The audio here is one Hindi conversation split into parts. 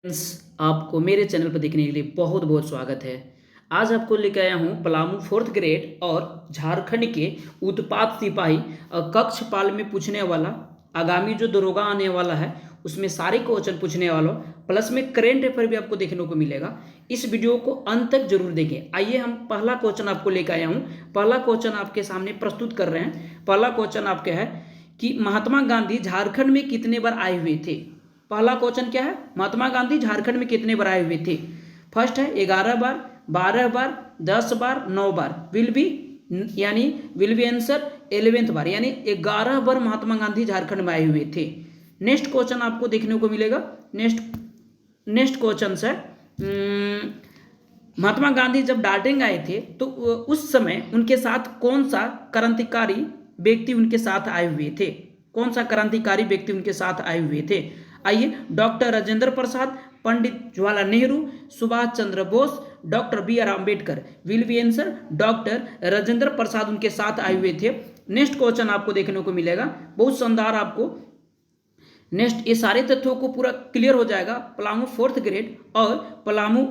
फ्रेंड्स, आपको मेरे चैनल पर देखने के लिए बहुत बहुत स्वागत है। आज आपको लेकर आया हूँ पलामू 4th ग्रेड और झारखंड के उत्पाद सिपाही कक्षपाल में पूछने वाला आगामी जो दरोगा आने वाला है उसमें सारे क्वेश्चन पूछने वाला प्लस में करेंट अफेयर भी आपको देखने को मिलेगा। इस वीडियो को अंत तक जरूर देखें। आइए हम पहला क्वेश्चन आपको लेकर आया हूँ। पहला क्वेश्चन आपके सामने प्रस्तुत कर रहे हैं। पहला क्वेश्चन आपके है कि महात्मा गांधी झारखंड में कितने बार आए हुए थे। पहला क्वेश्चन क्या है, महात्मा गांधी झारखंड में कितने बार आए हुए थे। फर्स्ट है 11 बार, 12 बार, 10 बार, 9 बार। विल बी आंसर 11th बार, यानी 11 बार महात्मा गांधी झारखंड में आए हुए थे। नेक्स्ट क्वेश्चन आपको देखने को मिलेगा। नेक्स्ट क्वेश्चन है महात्मा गांधी जब डाल्टन आए थे तो उस समय उनके साथ कौन सा क्रांतिकारी व्यक्ति उनके साथ आए हुए थे। कौन सा क्रांतिकारी व्यक्ति उनके साथ आए हुए थे। आइए, doctor Rajendra Prasad, Pandit Jawaharlal Nehru, Subhash Chandra Bose, doctor B R Ambedkar. Will be answer doctor Rajendra Prasad उनके साथ आए हुए थे। नेक्स्ट क्वेश्चन आपको देखने को मिलेगा, बहुत शानदार। आपको नेक्स्ट ये सारे तथ्यों को पूरा क्लियर हो जाएगा। पलामू 4th ग्रेड और पलामू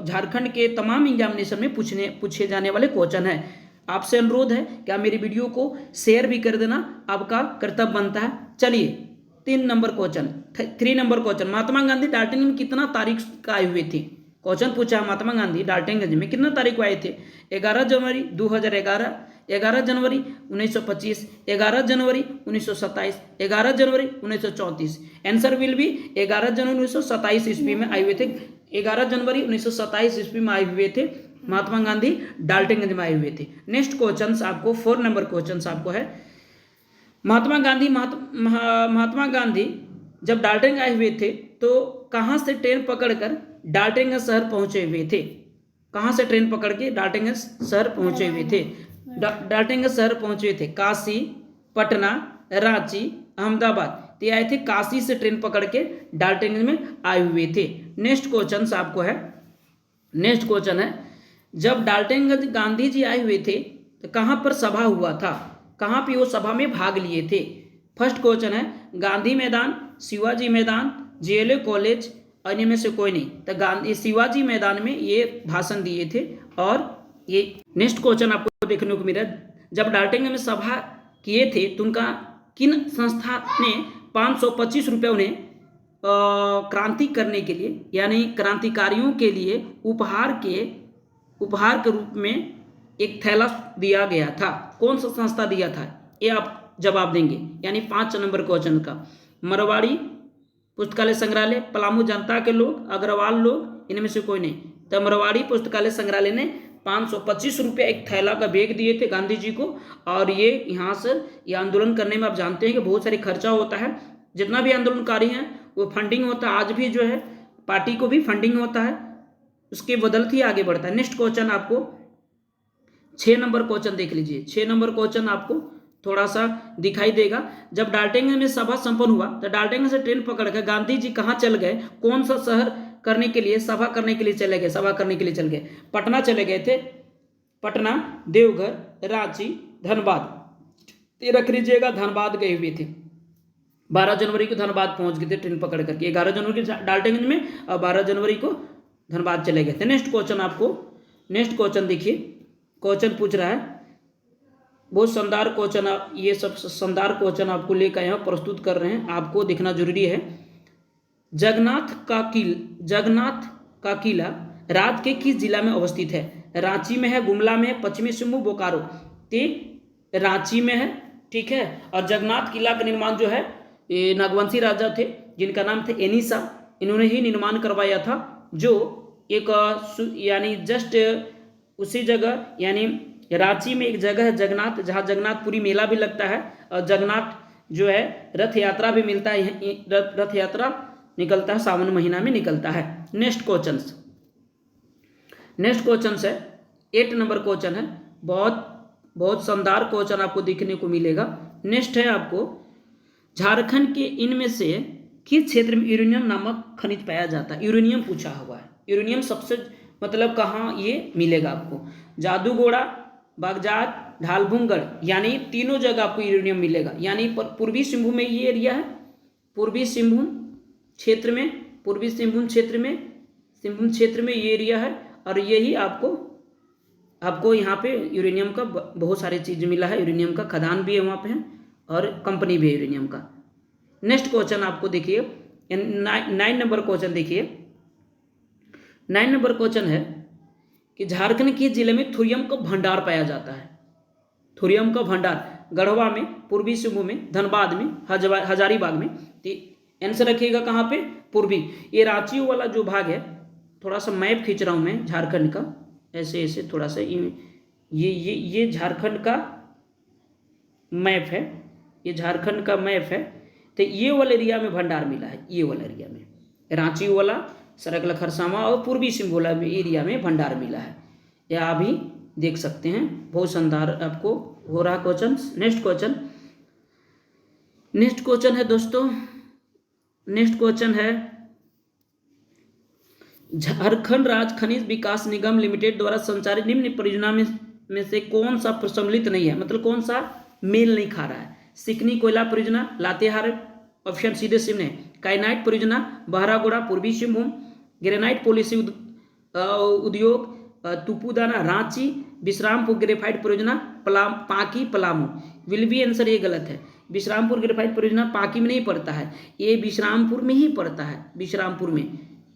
झारखंड के तमाम एग्जामिनेशन में पूछे जाने वाले क्वेश्चन है। आपसे अनुरोध है कि आप मेरी वीडियो को शेयर भी कर देना, आपका कर्तव्य बनता है। चलिए 3 नंबर क्वेश्चन, महात्मा गांधी डाल्टनगंज में कितना तारीख का आए हुए थे। क्वेश्चन पूछा महात्मा गांधी डाल्टनगंज में कितना तारीख को आए थे। 11 जनवरी 2011, 11 जनवरी 1925, 11 जनवरी 1927, 11 जनवरी 1934। आंसर विल बी 11 जनवरी 1927 ईस्वी में आए हुए थे। 11 जनवरी 1927 ईस्वी में आए हुए थे महात्मा गांधी डाल्टनगंज में आए हुए थे। नेक्स्ट क्वेश्चन आपको 4 नंबर क्वेश्चन आपको है, महात्मा गांधी जब डाल्टनगंज आए हुए थे तो कहाँ से ट्रेन पकड़कर डाल्टनगंज शहर पहुंचे हुए थे। कहाँ से ट्रेन पकड़ के डाल्टनगंज शहर पहुंचे हुए थे। डाल्टनगंज शहर पहुंचे हुए थे काशी, पटना, रांची, अहमदाबाद। तो आए थे काशी से ट्रेन पकड़ के डाल्टनगंज में आए हुए थे। नेक्स्ट क्वेश्चन आपको है, नेक्स्ट क्वेश्चन है जब डाल्टनगंज गांधी जी आए हुए थे तो कहाँ पर सभा हुआ था। कहाँ पे वो सभा में भाग लिए थे। फर्स्ट क्वेश्चन है गांधी मैदान, शिवाजी मैदान, जेएलयू कॉलेज, अन्य में से कोई नहीं। तो गांधी शिवाजी मैदान में ये भाषण दिए थे। और ये नेक्स्ट क्वेश्चन आपको देखने को मिला, जब डाल्टनगंज में सभा किए थे तो उनका किन संस्था ने 525 रुपये उन्हें क्रांति करने के लिए, यानी क्रांतिकारियों के लिए उपहार के रूप में एक थैला दिया गया था। कौन सा संस्था दिया था, ये आप जवाब देंगे। यानी 5 नंबर क्वेश्चन का, मरवाड़ी पुस्तकालय संग्रहालय, पलामू जनता के लोग, अग्रवाल लोग, इनमें से कोई नहीं। तो मरवाड़ी पुस्तकालय संग्रहालय ने 525 रुपये एक थैला का बैग दिए थे गांधी जी को। और ये यहाँ से ये आंदोलन करने में आप जानते हैं कि बहुत सारी खर्चा होता है। जितना भी आंदोलनकारी हैं वो फंडिंग होता है। आज भी जो है पार्टी को भी फंडिंग होता है, उसके बदलते ही आगे बढ़ता है। नेक्स्ट क्वेश्चन आपको 6 नंबर क्वेश्चन देख लीजिए। 6 नंबर क्वेश्चन आपको थोड़ा सा दिखाई देगा। जब डाल्टनगंज में सभा संपन्न हुआ तो डाल्टनगंज से ट्रेन पकड़कर गांधी जी कहाँ चल गए, कौन सा शहर करने के लिए, सभा करने के लिए चले गए। सभा करने के लिए चल गए, पटना चले गए थे। पटना, देवघर, रांची, धनबाद। ये रख लीजिएगा, धनबाद गए हुए थे। 12 जनवरी को धनबाद पहुंच गए थे ट्रेन पकड़ करके। 11 जनवरी को डाल्टनगंज में और 12 जनवरी को धनबाद चले गए थे। नेक्स्ट क्वेश्चन देखिए, क्वेश्चन पूछ रहा है, बहुत शानदार क्वेश्चन। ये सब शानदार क्वेश्चन आपको लेकर आए प्रस्तुत कर रहे हैं, आपको देखना जरूरी है। जगन्नाथ का किला राज्य के किस जिला में अवस्थित है। रांची में है, गुमला में है, पश्चिमी सिंहभूम, बोकारो। ते रांची में है, ठीक है। और जगन्नाथ किला का निर्माण जो है ये नागवंशी राजा थे जिनका नाम था एनिसा, इन्होंने ही निर्माण करवाया था। जो एक यानी जस्ट उसी जगह, यानी रांची में एक जगह है जगन्नाथ, जहाँ जगन्नाथपुरी मेला भी लगता है। और जगन्नाथ जो है रथ यात्रा भी मिलता है, रथ यात्रा निकलता है, सावन महीना में निकलता है। नेक्स्ट क्वेश्चन है 8 नंबर क्वेश्चन है, बहुत शानदार क्वेश्चन आपको देखने को मिलेगा। नेक्स्ट है आपको, झारखंड के इनमें से किस क्षेत्र में यूरेनियम नामक खनिज पाया जाता है। यूरेनियम पूछा हुआ है। यूरेनियम सबसे मतलब कहाँ ये मिलेगा आपको, जादूगोड़ा, बगजात, ढालभुंगड़, यानी तीनों जगह आपको यूरेनियम मिलेगा। यानी पूर्वी सिंहभूम में ये एरिया है, पूर्वी सिंहभूम क्षेत्र में पूर्वी सिंहभूम क्षेत्र में ये एरिया है, और यही आपको यहाँ पे यूरेनियम का बहुत सारी चीज़ मिला है। यूरेनियम का खदान भी है वहाँ पे है, और कंपनी भी है यूरेनियम का। नेक्स्ट क्वेश्चन आपको देखिए 9 नंबर क्वेश्चन देखिए। 9 नंबर क्वेश्चन है कि झारखंड के जिले में थोरियम का भंडार पाया जाता है। थोरियम का भंडार गढ़वा में, पूर्वी सिंहभूम में, धनबाद में, हजारीबाग में। तो आंसर रखिएगा कहाँ पे? पूर्वी। ये रांची वाला जो भाग है, थोड़ा सा मैप खींच रहा हूँ मैं झारखंड का, ऐसे ऐसे थोड़ा सा ये झारखंड का मैप है, ये झारखंड का मैप है। तो ये वाला एरिया में भंडार मिला है, ये वाला एरिया में रांची वाला, सरायकेला खरसावां और पूर्वी सिंहभूम एरिया में भंडार मिला है। यह आप भी देख सकते हैं। बहुत शानदार आपको हो रहा क्वेश्चन। नेक्स्ट क्वेश्चन है दोस्तों, नेक्स्ट क्वेश्चन है झारखंड राज्य खनिज विकास निगम लिमिटेड द्वारा संचालित निम्न परियोजना में से कौन सा सम्मिलित नहीं है, मतलब कौन सा मेल नहीं खा रहा है? सिकनी कोयला परियोजना लातेहार, ऑप्शन सीधे सिमने। काइनाइट परियोजना बहरागोड़ा पूर्वी सिंहभूम। ग्रेनाइट पॉलिसी उद्योग तुपुदाना रांची। विश्रामपुर ग्रेफाइट परियोजना पाकी पलामू। विल बी आंसर ये गलत है। विश्रामपुर ग्रेफाइट परियोजना पाकी में नहीं पड़ता है, ये विश्रामपुर में ही पड़ता है।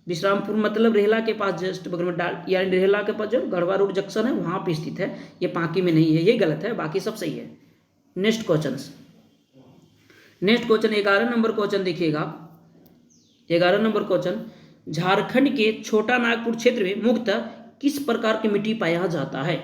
विश्रामपुर मतलब रेहला के पास जस्ट बगल में यानी रेहला के पास जो गढ़वा रोड जंक्शन है वहाँ पे स्थित है, ये पाकी में नहीं है, ये गलत है, बाकी सब सही है। नेक्स्ट क्वेश्चन 11 नंबर क्वेश्चन देखिएगा। 11 नंबर क्वेश्चन, झारखंड के छोटा नागपुर क्षेत्र में मुख्यतः किस प्रकार की मिट्टी पाया जाता है?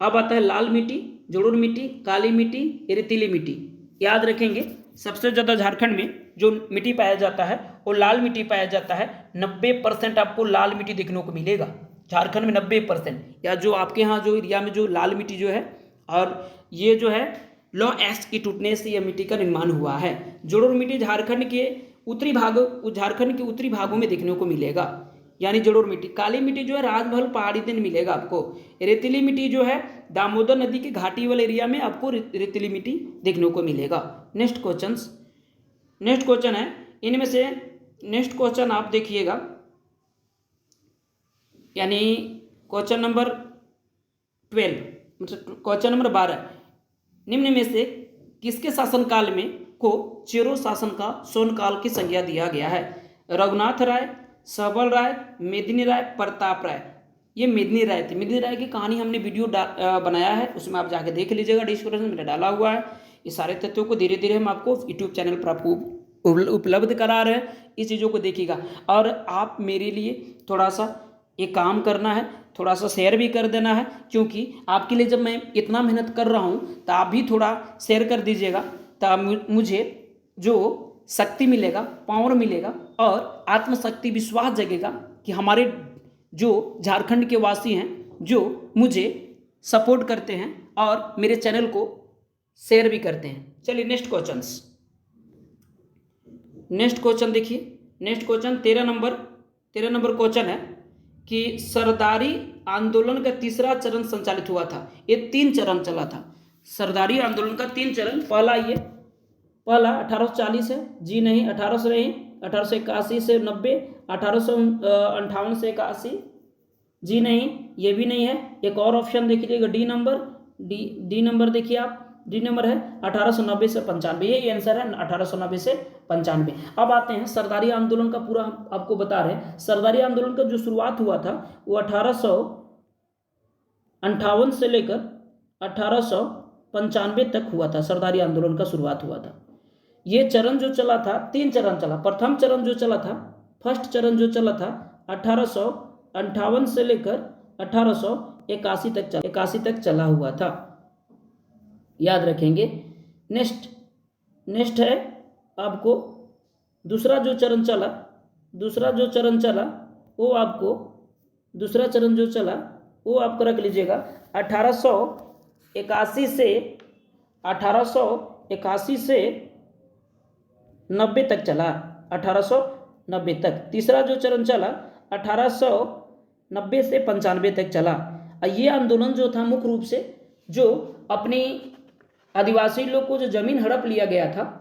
अब आता है लाल मिट्टी, जोड़ोर मिट्टी, काली मिट्टी, रेतीली मिट्टी। याद रखेंगे सबसे ज़्यादा झारखंड में जो मिट्टी पाया जाता है वो लाल मिट्टी पाया जाता है। 90% आपको लाल मिट्टी देखने को मिलेगा झारखंड में, 90%। या जो आपके यहाँ जो एरिया में जो लाल मिट्टी जो है, और ये जो है लो एश की टूटने से यह मिट्टी का निर्माण हुआ है। जोड़ोर मिट्टी झारखंड के उत्तरी भागों में देखने को मिलेगा, यानी जोड़ोर मिट्टी। काली मिट्टी जो है राजमहल पहाड़ी दिन मिलेगा आपको। रेतीली मिट्टी जो है दामोदर नदी के घाटी वाले एरिया में आपको रेतीली मिट्टी देखने को मिलेगा। नेक्स्ट क्वेश्चन है, इनमें से नेक्स्ट क्वेश्चन आप देखिएगा, यानी क्वेश्चन नंबर 12, मतलब क्वेश्चन नंबर 12, निम्न में से किसके शासनकाल में को चेरो शासन का सोनकाल की संज्ञा दिया गया है? रघुनाथ राय, सबल राय, मेदिनी राय, प्रताप राय। ये मेदिनी राय थी। मेदिनी राय की कहानी हमने वीडियो बनाया है, उसमें आप जाके देख लीजिएगा, डिस्क्रिप्शन में डाला हुआ है। ये सारे तथ्यों को धीरे धीरे हम आपको यूट्यूब चैनल पर आपको उपलब्ध करा रहे हैं, इस चीज़ों को देखिएगा। और आप मेरे लिए थोड़ा सा एक काम करना है, थोड़ा सा शेयर भी कर देना है, क्योंकि आपके लिए जब मैं इतना मेहनत कर रहा हूँ तो आप भी थोड़ा शेयर कर दीजिएगा, तब मुझे जो शक्ति मिलेगा, पावर मिलेगा, और आत्मशक्ति विश्वास जगेगा कि हमारे जो झारखंड के वासी हैं जो मुझे सपोर्ट करते हैं और मेरे चैनल को शेयर भी करते हैं। चलिए नेक्स्ट क्वेश्चन देखिए। नेक्स्ट क्वेश्चन 13 नंबर क्वेश्चन है कि सरदारी आंदोलन का तीसरा चरण संचालित हुआ था। ये 3 चरण चला था। सरदारी आंदोलन का 3 चरण, पहला 1840 है, जी नहीं, 1800 नहीं, 1881 से 90, 1858 से 81, जी नहीं, ये भी नहीं है। एक और ऑप्शन देख लीजिएगा, डी नंबर देखिए आप, डी नंबर है 1890 से 95, ये आंसर है 1890 से 95। अब आते हैं सरदारी आंदोलन का, पूरा हम आपको बता रहे हैं। सरदारी आंदोलन का जो शुरुआत हुआ था वो 1858 से लेकर 1895 तक हुआ था। सरदारी आंदोलन का शुरुआत हुआ था। ये चरण जो चला था, 3 चरण चला। प्रथम चरण जो चला था, फर्स्ट चरण जो चला था 1858 से लेकर 1881 तक चला हुआ था, याद रखेंगे। नेक्स्ट है आपको दूसरा जो चरण चला वो आपको रख लीजिएगा 1881 से 90 तक चला, 1890 तक। तीसरा जो चरण चला 1890 से 95 तक चला। ये आंदोलन जो था मुख्य रूप से जो अपनी आदिवासी लोग को जो जमीन हड़प लिया गया था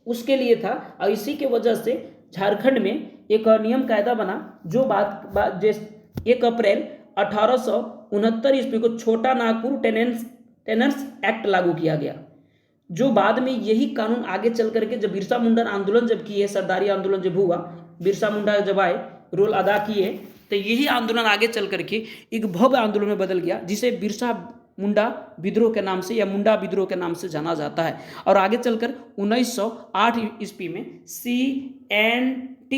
उसके लिए था, और इसी के वजह से झारखंड में एक नियम कायदा बना जो बात 1 अप्रैल 1869 ईस्वी को छोटा नागपुर टेनर्स एक्ट लागू किया गया, जो बाद में यही कानून आगे चल करके जब बिरसा मुंडा आंदोलन जब किए, सरदारी आंदोलन जब हुआ, बिरसा मुंडा जब आए, रोल अदा किए, तो यही आंदोलन आगे चल करके एक भव्य आंदोलन में बदल गया, जिसे बिरसा मुंडा विद्रोह के नाम से या मुंडा विद्रोह के नाम से जाना जाता है। और आगे चलकर 1908 ईस्वी में CNT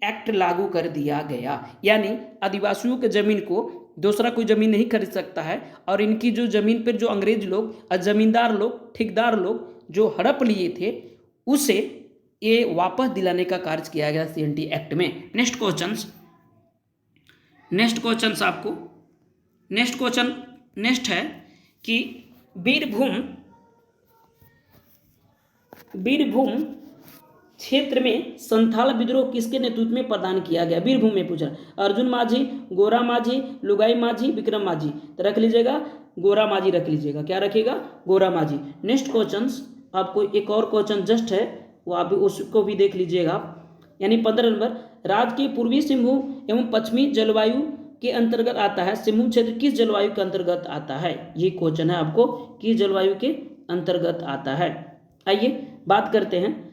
एक्ट लागू कर दिया गया, यानी आदिवासियों के जमीन को दूसरा कोई जमीन नहीं खरीद सकता है, और इनकी जो जमीन पर जो अंग्रेज लोग, जमींदार लोग, ठेकेदार लोग जो हड़प लिए थे, उसे ये वापस दिलाने का कार्य किया गया CNT एक्ट में। नेक्स्ट क्वेश्चन नेक्स्ट है कि बीरभूम क्षेत्र में संथाल विद्रोह किसके नेतृत्व में प्रदान किया गया? बीरभूम में पूछा। अर्जुन माझी, गोरा माझी, लुगाई माझी, विक्रम माझी, तो रख लीजिएगा गोरा माझी, रख लीजिएगा, क्या रखिएगा? गोरा माझी। नेक्स्ट क्वेश्चन आपको एक और क्वेश्चन जस्ट है, वो आप उसको भी देख लीजिएगा आप, यानी 15 नंबर, राज्य के पूर्वी सिंहभूम एवं पश्चिमी जलवायु के अंतर्गत आता है, सिंहभूम क्षेत्र किस जलवायु के अंतर्गत आता है? ये क्वेश्चन है आपको, किस जलवायु के अंतर्गत आता है। आइए बात करते हैं।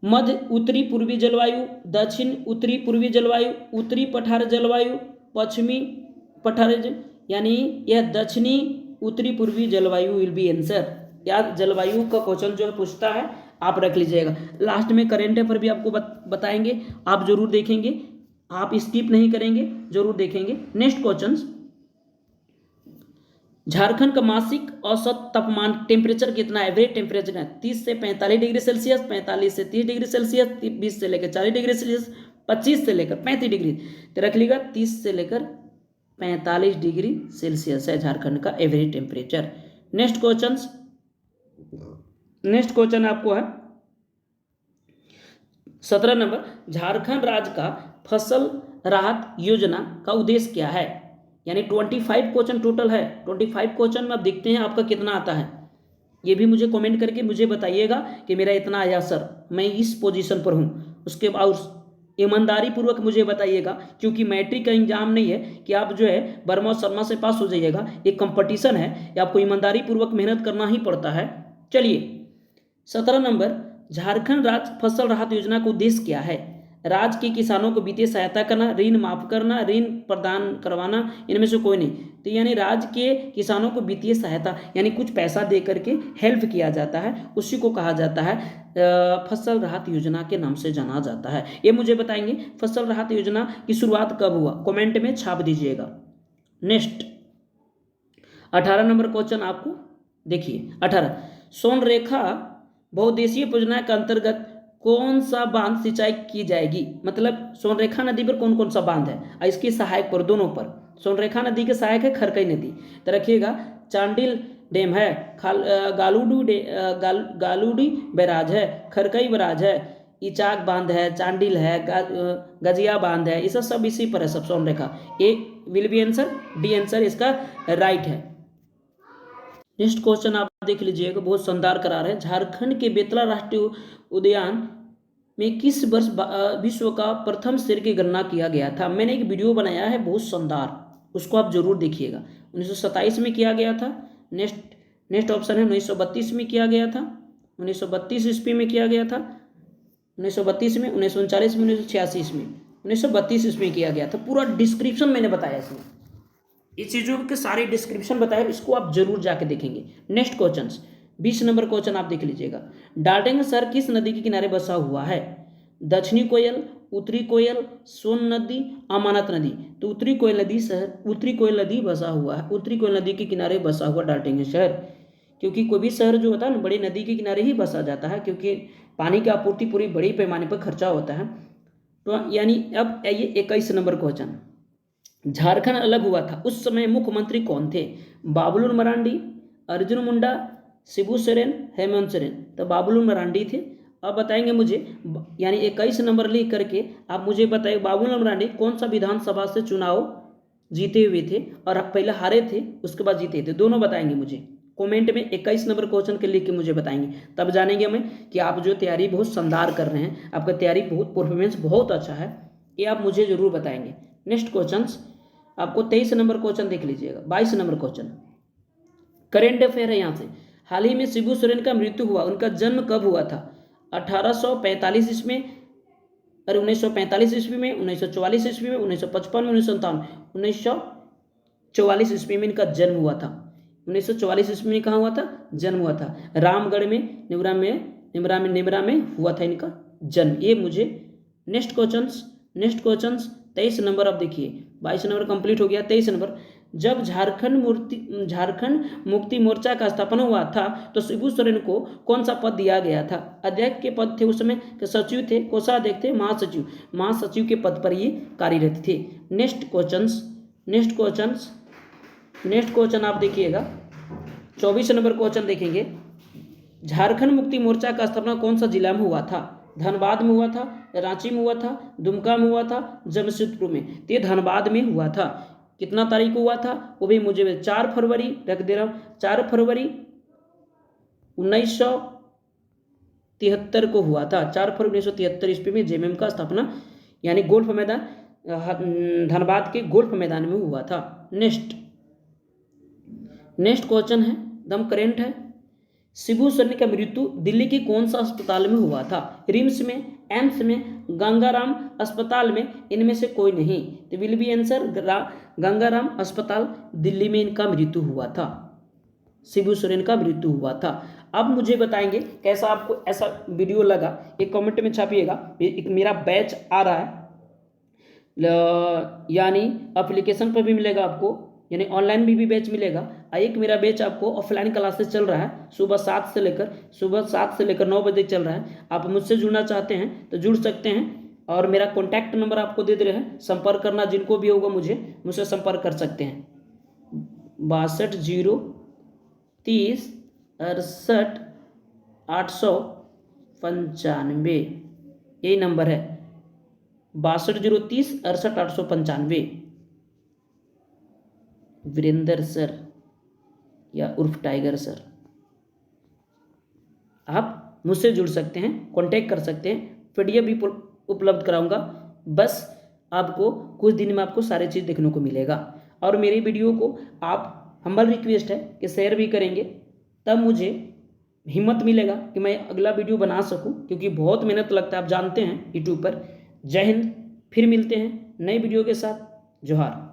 मध्य उत्तरी पूर्वी जलवायु, दक्षिण उत्तरी पूर्वी जलवायु, उत्तरी पठार जलवायु, पश्चिमी पठार, यानी यह दक्षिणी उत्तरी पूर्वी जलवायु विल बी आंसर। या जलवायु का क्वेश्चन जो है पूछता है, आप रख लीजिएगा। लास्ट में करेंट अफेयर भी आपको बताएंगे, आप जरूर देखेंगे, आप स्किप नहीं करेंगे, जरूर देखेंगे। नेक्स्ट क्वेश्चन, झारखंड का मासिक औसत तापमान टेम्परेचर कितना है? एवरेज टेम्परेचर है 30 से 45 डिग्री सेल्सियस, 45 से 30 डिग्री सेल्सियस, 20 से लेकर 40 डिग्री सेल्सियस, 25 से लेकर 35 डिग्री, तो रख लीजिएगा 30 से लेकर 45 डिग्री सेल्सियस है झारखंड का एवरेज टेम्परेचर। नेक्स्ट क्वेश्चन आपको है 17 नंबर, झारखंड राज्य का फसल राहत योजना का उद्देश्य क्या है? यानी 25 क्वेश्चन टोटल है, 25 क्वेश्चन में आप देखते हैं आपका कितना आता है, ये भी मुझे कमेंट करके मुझे बताइएगा कि मेरा इतना आया सर, मैं इस पोजीशन पर हूँ। उसके बाद ईमानदारी पूर्वक मुझे बताइएगा, क्योंकि मैट्रिक का एग्जाम नहीं है कि आप जो है वर्मा शर्मा से पास हो जाइएगा, एक कंपटीशन है, आपको ईमानदारी पूर्वक मेहनत करना ही पड़ता है। चलिए 17 नंबर, झारखंड राज्य फसल राहत योजना का उद्देश्य क्या है? राज्य के किसानों को वित्तीय सहायता करना, ऋण माफ करना, ऋण प्रदान करवाना, इनमें से कोई नहीं। तो यानी राज्य के किसानों को वित्तीय सहायता यानी कुछ पैसा दे करके हेल्प किया जाता है, उसी को कहा जाता है फसल राहत योजना के नाम से जाना जाता है। ये मुझे बताएंगे फसल राहत योजना की शुरुआत कब हुआ, कमेंट में छाप दीजिएगा। नेक्स्ट 18 नंबर क्वेश्चन आपको देखिए, 18, सोनरेखा बहुउद्देशीय परियोजना के अंतर्गत कौन सा बांध सिंचाई की जाएगी? मतलब सोनरेखा नदी पर कौन कौन सा बांध है, इसकी सहायक पर, दोनों पर। सोनरेखा नदी के सहायक है खरकई नदी, तो रखिएगा चांडिल डैम है, गालूडी बैराज है, खरकई बैराज है, इचाक बांध है, चांडिल है, गजिया बांध है, ये सब इसी पर है सब Sonrekha. A will be answer, D answer इसका राइट है। नेक्स्ट क्वेश्चन आप देख लीजिएगा, बहुत शानदार करार है। झारखंड के बेतला राष्ट्रीय उद्यान में किस वर्ष विश्व का प्रथम शेर की गणना किया गया था? मैंने एक वीडियो बनाया है बहुत शानदार, उसको आप जरूर देखिएगा। 1927 में किया गया था। नेक्स्ट ऑप्शन है 1932 में किया गया था, 1932 ईस्वी में किया गया था, 1932 में, 1939 में, 1986 में, 1932 ईस्वी में किया गया था। पूरा डिस्क्रिप्शन मैंने बताया इसमें, इस चीज़ों के सारे डिस्क्रिप्शन बताया, इसको आप जरूर जाके देखेंगे। नेक्स्ट क्वेश्चन 20 नंबर क्वेश्चन आप देख लीजिएगा। डाल्टनगंज शहर किस नदी के किनारे बसा हुआ है? दक्षिणी कोयल, उत्तरी कोयल, सोन नदी, अमानत नदी। तो उत्तरी कोयल नदी बसा हुआ है, उत्तरी कोयल नदी के किनारे बसा हुआ डाल्टनगंज शहर। क्योंकि कोई भी शहर जो होता है ना बड़ी नदी के किनारे ही बसा जाता है, क्योंकि पानी की आपूर्ति पूरी बड़ी पैमाने पर खर्चा होता है। तो यानी अब आइए 21 नंबर क्वेश्चन, झारखंड अलग हुआ था उस समय मुख्यमंत्री कौन थे? बाबुल मरांडी, अर्जुन मुंडा, शिबू सोरेन, हेमंत सोरेन। तो बाबुल मरांडी थे। अब बताएंगे मुझे, यानी 21 नंबर लिख करके आप मुझे बताइए बाबुल मरांडी कौन सा विधानसभा से चुनाव जीते हुए थे, और पहले हारे थे उसके बाद जीते थे, दोनों बताएंगे मुझे। कमेंट में 21 नंबर क्वेश्चन के लिख के मुझे बताएंगे, तब जानेंगे हमें कि आप जो तैयारी बहुत शानदार कर रहे हैं, आपका तैयारी बहुत परफॉर्मेंस बहुत अच्छा है, ये आप मुझे जरूर बताएंगे। नेक्स्ट क्वेश्चन आपको 23 नंबर क्वेश्चन देख लीजिएगा। 22 नंबर क्वेश्चन करेंट अफेयर है यहाँ से। हाल ही में शिबू सोरेन का मृत्यु हुआ, उनका जन्म कब हुआ था? 1845 ईस्वी में, अरे 1945 ईस्वी में, 1944 ईस्वी में, 1955 में, 1957, 1944 ईस्वी में इनका जन्म हुआ था। 1944 ईस्वी में कहाँ हुआ था? जन्म हुआ था। रामगढ़ में, निमरा में हुआ था इनका जन्म। ये मुझे नेक्स्ट क्वेश्चन 23 नंबर अब देखिए, 22 नंबर कंप्लीट हो गया। 23 नंबर, जब झारखंड मुक्ति मोर्चा का स्थापना हुआ था तो शिबू सोरेन को कौन सा पद दिया गया था? अध्यक्ष के पद थे उस समय, के सचिव थे, कोषाध्यक्ष थे, महासचिव के पद पर ये कार्यरत थे। नेक्स्ट क्वेश्चन आप देखिएगा, 24 नंबर क्वेश्चन देखेंगे। झारखंड मुक्ति मोर्चा का स्थापना कौन सा जिला में हुआ था? धनबाद में हुआ था, रांची में हुआ था, दुमका में हुआ था, जमशेदपुर में? तो ये धनबाद में हुआ था। कितना तारीख को हुआ था वो भी मुझे 4 फरवरी रख दे रहा हूँ, 4 फरवरी 1973 को हुआ था। 4 फरवरी 1973 ईस्वी में जेएमएम का स्थापना यानी गोल्फ मैदान, धनबाद के गोल्फ मैदान में हुआ था। नेक्स्ट क्वेश्चन है दम करेंट है। शिबू सोरेन का मृत्यु दिल्ली के कौन सा अस्पताल में हुआ था? रिम्स में, एम्स में, गंगाराम अस्पताल में, इनमें से कोई नहीं। तो विल बी आंसर गंगाराम अस्पताल, दिल्ली में इनका मृत्यु हुआ था, शिबू सोरेन का मृत्यु हुआ था। अब मुझे बताएंगे कैसा आपको ऐसा वीडियो लगा, एक कमेंट में छापिएगा। एक मेरा बैच आ रहा है, यानी एप्लीकेशन पर भी मिलेगा आपको, यानी ऑनलाइन भी बैच मिलेगा। एक मेरा बैच आपको ऑफलाइन क्लासेस चल रहा है, सुबह 7 से लेकर 9 बजे चल रहा है। आप मुझसे जुड़ना चाहते हैं तो जुड़ सकते हैं, और मेरा कॉन्टैक्ट नंबर आपको दे रहे हैं, संपर्क करना जिनको भी होगा मुझसे संपर्क कर सकते हैं। 62 030 68 895 यही नंबर है, 62 030 68 895। वीरेंद्र सर या उर्फ टाइगर सर, आप मुझसे जुड़ सकते हैं, कांटेक्ट कर सकते हैं। पीडीएफ भी उपलब्ध कराऊंगा, बस आपको कुछ दिन में आपको सारी चीज़ देखने को मिलेगा। और मेरी वीडियो को आप, हम्बल रिक्वेस्ट है कि शेयर भी करेंगे, तब मुझे हिम्मत मिलेगा कि मैं अगला वीडियो बना सकूं, क्योंकि बहुत मेहनत लगता है, आप जानते हैं यूट्यूब पर। जय हिंद, फिर मिलते हैं नई वीडियो के साथ। जोहार।